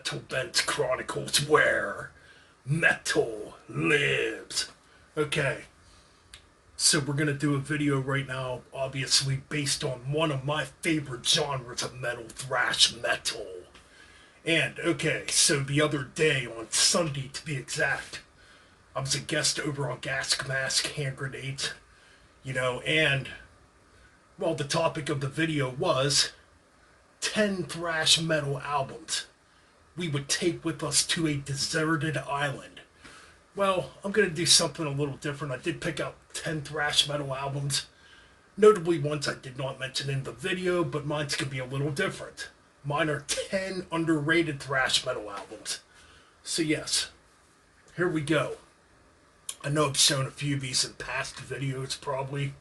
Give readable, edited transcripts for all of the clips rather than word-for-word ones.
Metal Bent Chronicles where metal lives. Okay, so we're gonna do a video right now, obviously based on one of my favorite genres of metal, thrash metal. And okay, so the other day, on Sunday to be exact, I was a guest over on Gas Mask Hand Grenades, and well, the topic of the video was 10 thrash metal albums we would take with us to a deserted island. Well, I'm going to do something a little different. I did pick out 10 thrash metal albums, notably ones I did not mention in the video, but mine's going to be a little different. Mine are 10 underrated thrash metal albums. So yes, here we go. I know I've shown a few of these in past videos probably,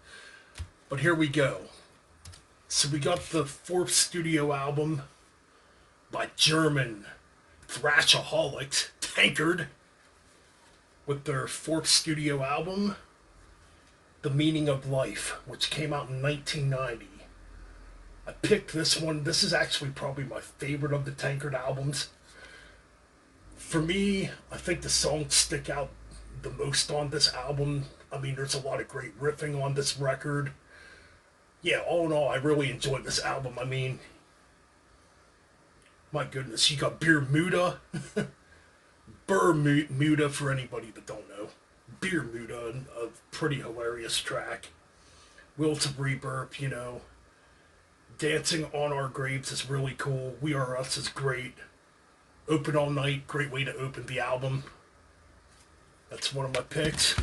but here we go. So we got the fourth studio album by German thrashaholics, Tankard, with their fourth studio album, The Meaning of Life, which came out in 1990. I picked this one. This is actually probably my favorite of the Tankard albums. For me, I think the songs stick out the most on this album. I mean, there's a lot of great riffing on this record. Yeah, all in all, I really enjoyed this album. I mean, my goodness, you got Bermuda. Bermuda, for anybody that don't know. Bermuda, a pretty hilarious track. Wills of Rebirth, Dancing on Our Graves is really cool. We Are Us is great. Open All Night, great way to open the album. That's one of my picks.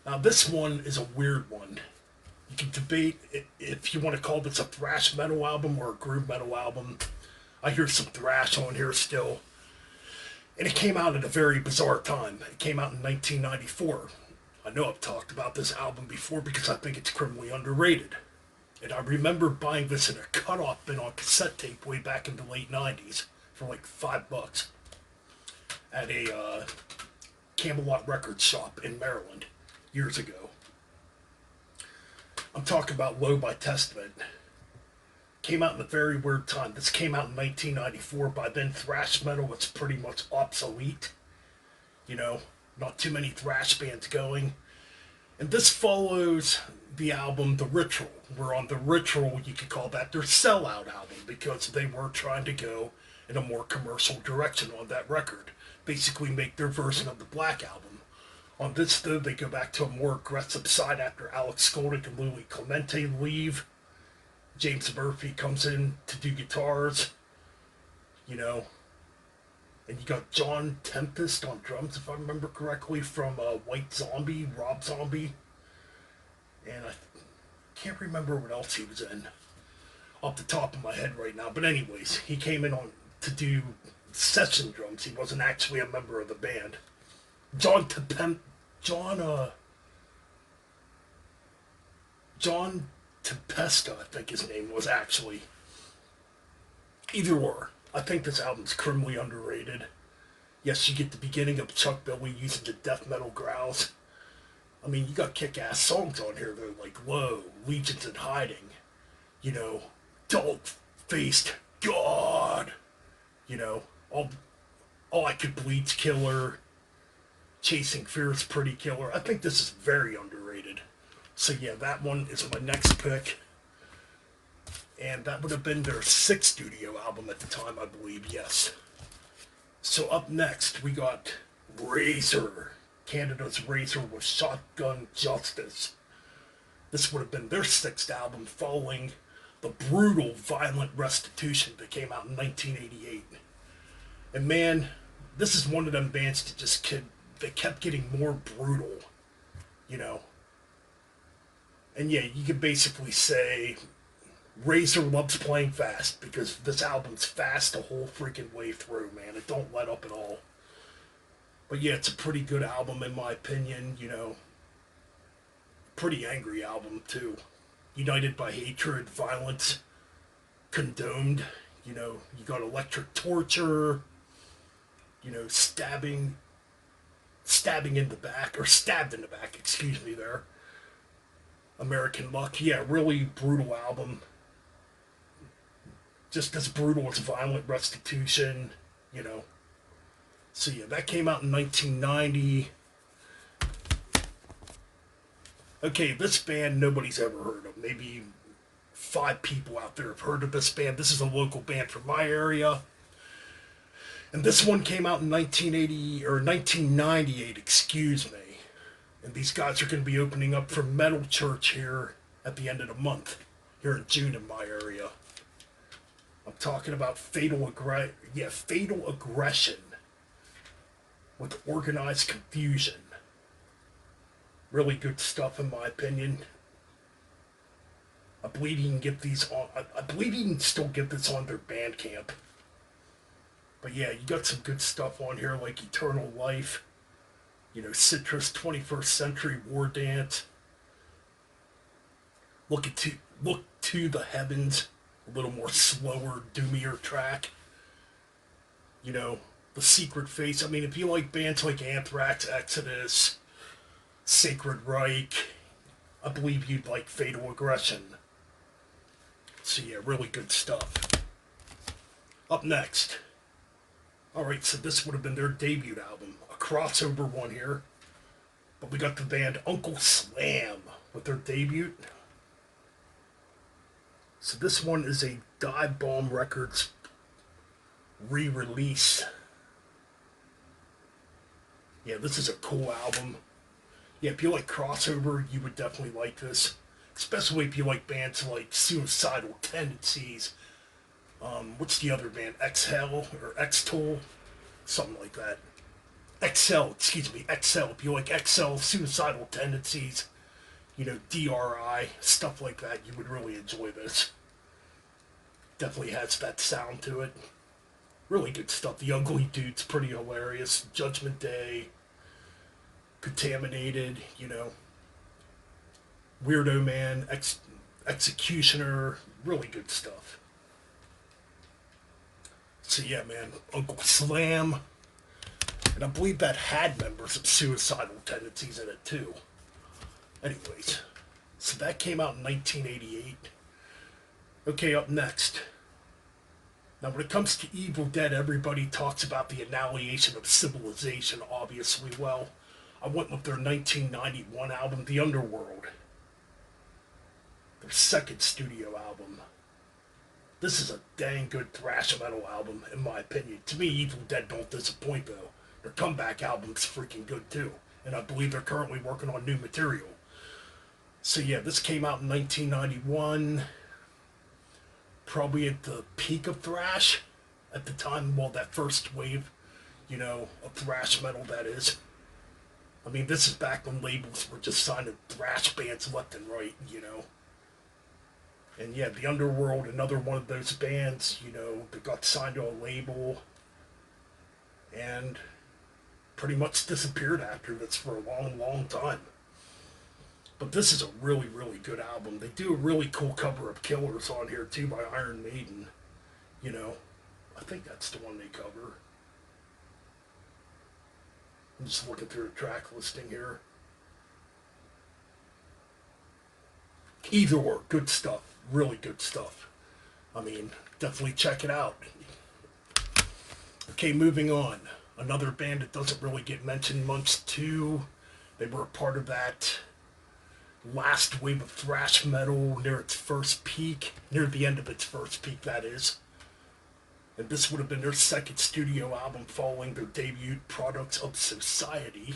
Now this one is a weird one. You can debate if you want to call this a thrash metal album or a groove metal album. I hear some thrash on here still. And it came out at a very bizarre time. It came out in 1994. I know I've talked about this album before because I think it's criminally underrated. And I remember buying this in a cutoff bin on cassette tape way back in the late 90s for like $5 at a Camelot record shop in Maryland years ago. I'm talking about Low by Testament. Came out in a very weird time. This came out in 1994. By then, thrash metal was pretty much obsolete. Not too many thrash bands going. And this follows the album The Ritual, where on The Ritual, you could call that their sellout album because they were trying to go in a more commercial direction on that record. Basically make their version of the Black Album. On this, though, they go back to a more aggressive side after Alex Skolnick and Louis Clemente leave. James Murphy comes in to do guitars, and you got John Tempest on drums, if I remember correctly, from White Zombie, Rob Zombie, and I can't remember what else he was in off the top of my head right now, but anyways, he came in on to do session drums. He wasn't actually a member of the band. John Tempesta, I think his name was actually. Either or. I think this album's criminally underrated. Yes, you get the beginning of Chuck Billy using the death metal growls. I mean, you got kick-ass songs on here, though, like Low, Legions in Hiding, Dog-Faced God, All I Could Bleed's Killer, Chasing Fear's Pretty Killer. I think this is very underrated. So yeah, that one is my next pick. And that would have been their sixth studio album at the time, I believe, yes. So up next, we got Razor. Canada's Razor with Shotgun Justice. This would have been their sixth album following the brutal Violent Restitution that came out in 1988. And man, this is one of them bands that just they kept getting more brutal, And yeah, you could basically say Razor loves playing fast because this album's fast the whole freaking way through, man. It don't let up at all. But yeah, it's a pretty good album in my opinion, Pretty angry album too. United by hatred, violence, condoned. You got electric torture, stabbing in the back, or stabbed in the back, excuse me there. American Luck, yeah, really brutal album. just as brutal as Violent Restitution, you know. So yeah, that came out in 1990. Okay, this band nobody's ever heard of. Maybe 5 people out there have heard of this band. This is a local band from my area. And this one came out in 1980 or 1998, excuse me. And these guys are going to be opening up for Metal Church here at the end of the month, here in June in my area. I'm talking about Fatal Aggression with Organized Confusion. Really good stuff in my opinion. I believe you can get these on. I believe you can still get this on their Bandcamp. But yeah, you got some good stuff on here like Eternal Life, you know, Citrus, 21st Century War Dance. Look to the Heavens, a little more slower, doomier track. You know, The Secret Face. I mean, if you like bands like Anthrax, Exodus, Sacred Reich, I believe you'd like Fatal Aggression. So yeah, really good stuff. Up next. Alright, so this would have been their debut album. A crossover one here. But we got the band Uncle Slam with their debut. So this one is a Dive Bomb Records re-release. Yeah, this is a cool album. Yeah, if you like crossover, you would definitely like this. Especially if you like bands like Suicidal Tendencies. What's the other band? Exhale or Extol? Something like that. Excel. If you like Excel, Suicidal Tendencies, you know, DRI, stuff like that, you would really enjoy this. Definitely has that sound to it. Really good stuff. The Ugly Dude's pretty hilarious. Judgment Day, Contaminated, you know. Weirdo Man, Executioner, really good stuff. So yeah, man, Uncle Slam. And I believe that had members of Suicidal Tendencies in it too. Anyways, so that came out in 1988. Okay, up next. Now when it comes to Evil Dead, everybody talks about the annihilation of civilization, obviously. Well, I went with their 1991 album, The Underworld. Their second studio album. This is a dang good thrash metal album, in my opinion. To me, Evil Dead don't disappoint, though. Their comeback album's freaking good, too. And I believe they're currently working on new material. So yeah, this came out in 1991. Probably at the peak of thrash. At the time, well, that first wave, you know, of thrash metal, that is. I mean, this is back when labels were just signing thrash bands left and right, you know. And yeah, The Underworld, another one of those bands, you know, that got signed to a label and pretty much disappeared after this for a long, long time. But this is a really, really good album. They do a really cool cover of Killers on here too by Iron Maiden. You know, I think that's the one they cover. I'm just looking through the track listing here. Either or, good stuff. Really good stuff. I mean, definitely check it out. Okay, moving on. Another band that doesn't really get mentioned much too. They were a part of that last wave of thrash metal near its first peak. Near the end of its first peak, that is. And this would have been their second studio album following their debut, Products of Society.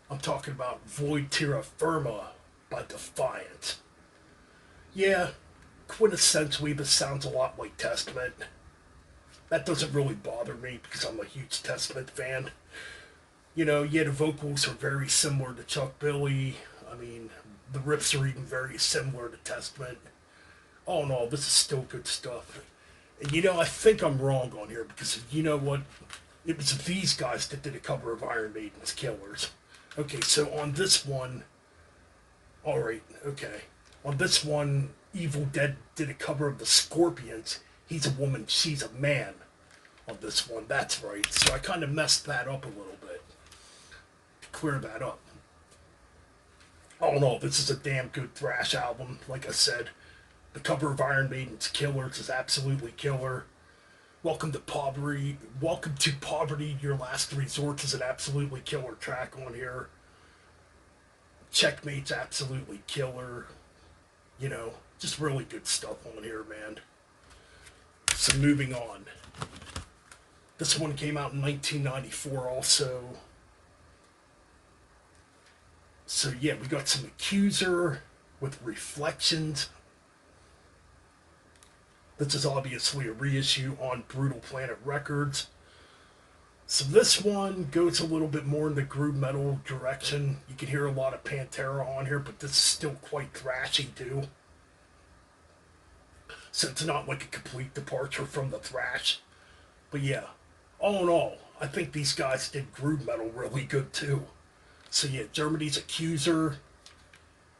I'm talking about Void Terra Firma by Defiant. Yeah, quintessentially this sounds a lot like Testament. That doesn't really bother me because I'm a huge Testament fan. You know, yeah, the vocals are very similar to Chuck Billy. I mean, the riffs are even very similar to Testament. All in all, this is still good stuff. And you know, I think I'm wrong on here because you know what? It was these guys that did a cover of Iron Maiden's Killers. Okay, so on this one, alright, okay. On this one, Evil Dead did a cover of the Scorpions. He's a woman, she's a man. On this one, that's right. So I kind of messed that up a little bit. To clear that up. Oh no, this is a damn good thrash album, like I said. The cover of Iron Maiden's Killers is absolutely killer. Welcome to Poverty. Welcome to Poverty, Your Last Resort is an absolutely killer track on here. Checkmate's absolutely killer. You know, just really good stuff on here, man. So moving on. This one came out in 1994 also. So yeah, we got some Accuser with Reflections. This is obviously a reissue on Brutal Planet Records. So this one goes a little bit more in the groove metal direction. You can hear a lot of Pantera on here, but this is still quite thrashy too. So it's not like a complete departure from the thrash. But yeah, all in all, I think these guys did groove metal really good too. So yeah, Germany's Accuser,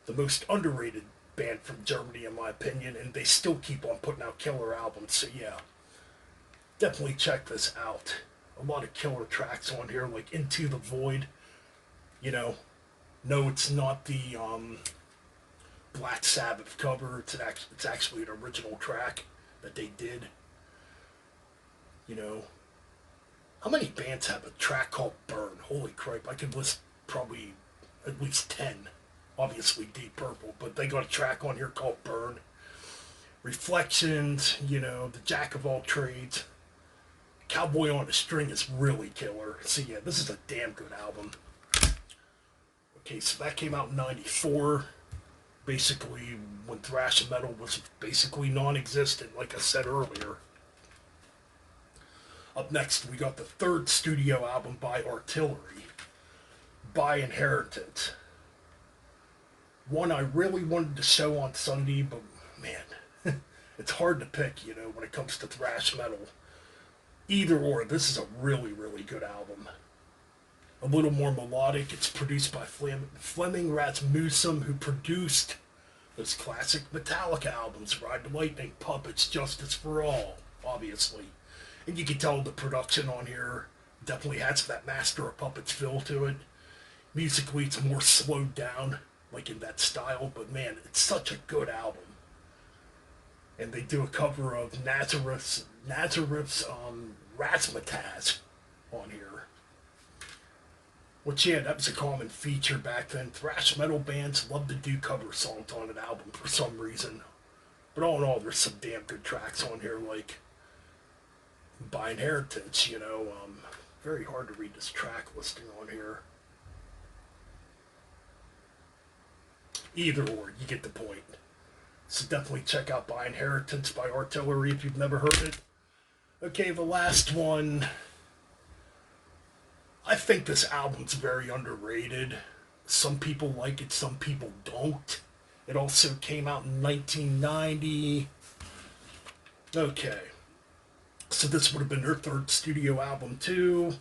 the most underrated band from Germany in my opinion, and they still keep on putting out killer albums. So yeah, definitely check this out. A lot of killer tracks on here, like Into the Void. You know, no, it's not the Black Sabbath cover. It's actually an original track that they did. You know, how many bands have a track called Burn? Holy crap, I could list probably at least 10. Obviously Deep Purple, but they got a track on here called Burn. Reflections, you know, the Jack of All Trades. Cowboy on a String is really killer. So yeah, this is a damn good album. Okay, so that came out in 94. Basically, when thrash metal was basically non-existent, like I said earlier. Up next, we got the third studio album by Artillery, By Inheritance. One I really wanted to show on Sunday, but man, it's hard to pick, you know, when it comes to thrash metal. Either or, this is a really, really good album. A little more melodic. It's produced by Flemming Rasmussen, who produced those classic Metallica albums, Ride the Lightning, Puppets, Justice for All, obviously. And you can tell the production on here definitely has that Master of Puppets feel to it. Musically, it's more slowed down, like in that style, but man, it's such a good album. And they do a cover of Nazareth's Razzmatazz on here. Which, yeah, that was a common feature back then. Thrash metal bands love to do cover songs on an album for some reason. But all in all, there's some damn good tracks on here, like By Inheritance, you know. Very hard to read this track listing on here. Either or, you get the point. So definitely check out By Inheritance by Artillery if you've never heard it. Okay, the last one. I think this album's very underrated. Some people like it, some people don't. It also came out in 1990. Okay. So this would have been their third studio album too.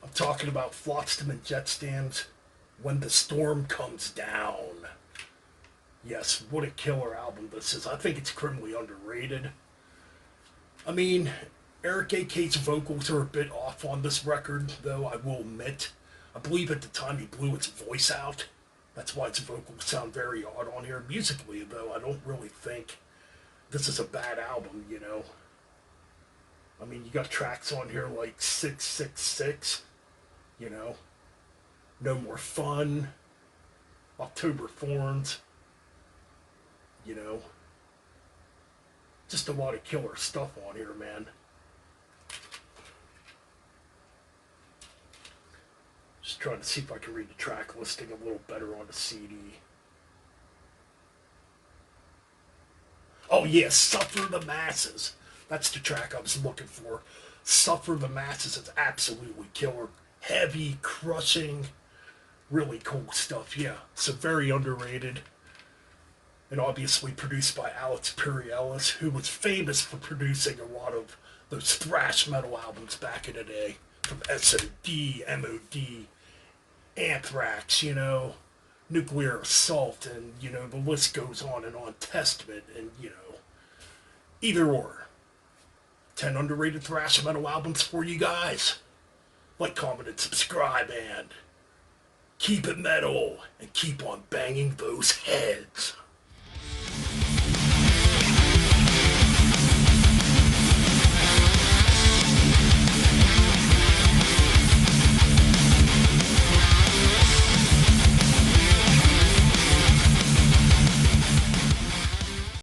I'm talking about Flotsam and Jetstam's When the Storm Comes Down. Yes, what a killer album this is. I think it's criminally underrated. I mean, Eric A.K.'s vocals are a bit off on this record, though, I will admit. I believe at the time he blew his voice out. That's why his vocals sound very odd on here. Musically, though, I don't really think this is a bad album, you know. I mean, you got tracks on here like 666, you know. No More Fun, October Thorns, you know. Just a lot of killer stuff on here, man. Just trying to see if I can read the track listing a little better on the CD. Oh yeah, Suffer the Masses. That's the track I was looking for. Suffer the Masses is absolutely killer. Heavy, crushing, really cool stuff, yeah. So very underrated. And obviously produced by Alex Perielis, who was famous for producing a lot of those thrash metal albums back in the day. From S.O.D., M.O.D., Anthrax, you know, Nuclear Assault, and, you know, the list goes on, Testament, and, you know, either or. 10 underrated thrash metal albums for you guys. Like, comment, and subscribe, and keep it metal, and keep on banging those heads.